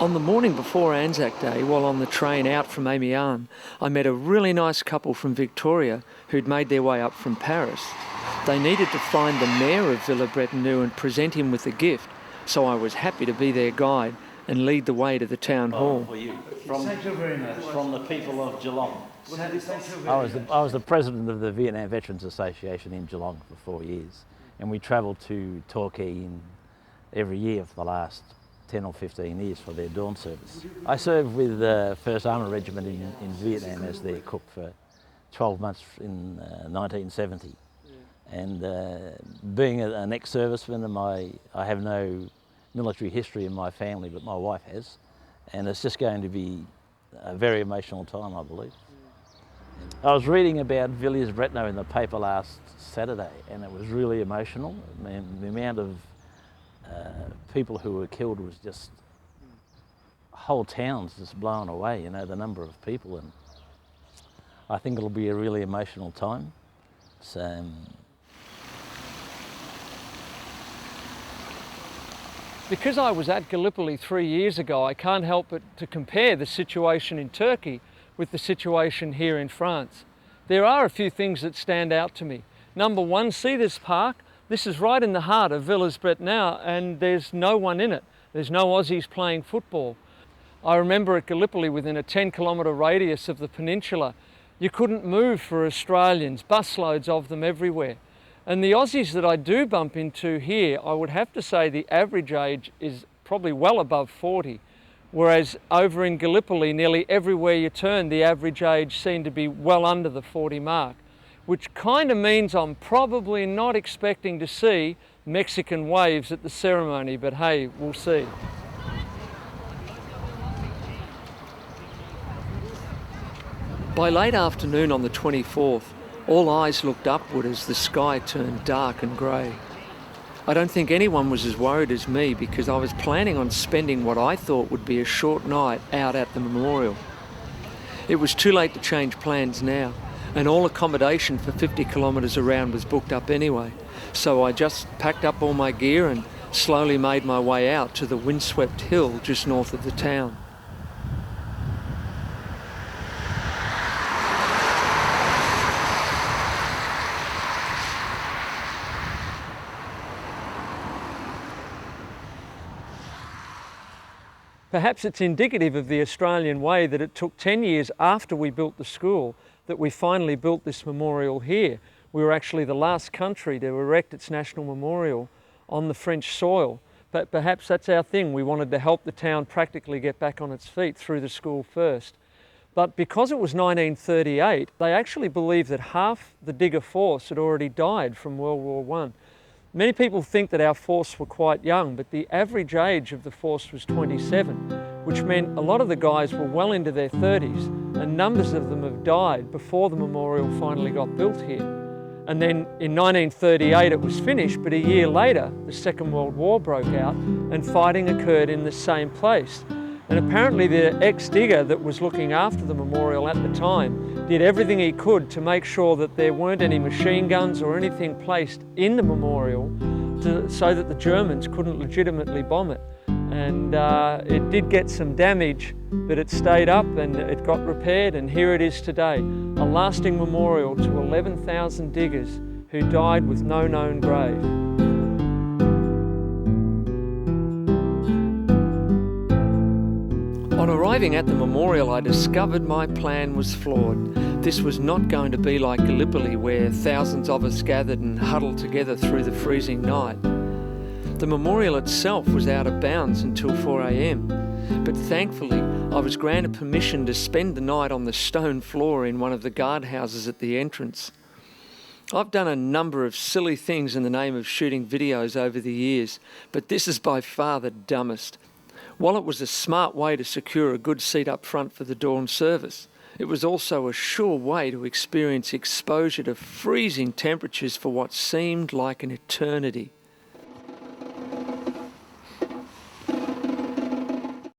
On the morning before Anzac Day, while on the train out from Amiens, I met a really nice couple from Victoria who'd made their way up from Paris. They needed to find the mayor of Villers Bretonneux and present him with a gift, so I was happy to be their guide and lead the way to the town hall. For you. Thank you very much. From the people of Geelong. Thank you very I was the president of the Vietnam Veterans Association in Geelong for 4 years, and we travelled to Torquay every year for the last 10 or 15 years for their Dawn Service. I served with the 1st Armour Regiment in Vietnam as their cook for 12 months in 1970. And being an ex-serviceman, I have no military history in my family, but my wife has. And it's just going to be a very emotional time, I believe. I was reading about Villers Bretonneux in the paper last Saturday, and it was really emotional. I mean, the amount of people who were killed was just, whole towns just blown away, you know, the number of people. And I think it'll be a really emotional time. So, Because I was at Gallipoli 3 years ago, I can't help but to compare the situation in Turkey with the situation here in France. There are a few things that stand out to me. Number one, see this park? This is right in the heart of Villers Bretonneux, and there's no one in it. There's no Aussies playing football. I remember at Gallipoli, within a 10-kilometre radius of the peninsula, you couldn't move for Australians, busloads of them everywhere. And the Aussies that I do bump into here, I would have to say the average age is probably well above 40. Whereas over in Gallipoli, nearly everywhere you turn, the average age seemed to be well under the 40 mark, which kind of means I'm probably not expecting to see Mexican waves at the ceremony, but hey, we'll see. By late afternoon on the 24th, all eyes looked upward as the sky turned dark and grey. I don't think anyone was as worried as me because I was planning on spending what I thought would be a short night out at the memorial. It was too late to change plans now, and all accommodation for 50 kilometres around was booked up anyway, so I just packed up all my gear and slowly made my way out to the windswept hill just north of the town. Perhaps it's indicative of the Australian way that it took 10 years after we built the school that we finally built this memorial here. We were actually the last country to erect its national memorial on the French soil. But perhaps that's our thing. We wanted to help the town practically get back on its feet through the school first. But because it was 1938, they actually believed that half the digger force had already died from World War I. Many people think that our force were quite young, but the average age of the force was 27, which meant a lot of the guys were well into their 30s, and numbers of them have died before the memorial finally got built here. And then in 1938 it was finished, but a year later the Second World War broke out and fighting occurred in the same place. And apparently the ex-digger that was looking after the memorial at the time did everything he could to make sure that there weren't any machine guns or anything placed in the memorial so that the Germans couldn't legitimately bomb it. And it did get some damage, but it stayed up and it got repaired, and here it is today, a lasting memorial to 11,000 diggers who died with no known grave. On arriving at the memorial, I discovered my plan was flawed. This was not going to be like Gallipoli, where thousands of us gathered and huddled together through the freezing night. The memorial itself was out of bounds until 4 a.m, but thankfully I was granted permission to spend the night on the stone floor in one of the guardhouses at the entrance. I've done a number of silly things in the name of shooting videos over the years, but this is by far the dumbest. While it was a smart way to secure a good seat up front for the dawn service, it was also a sure way to experience exposure to freezing temperatures for what seemed like an eternity.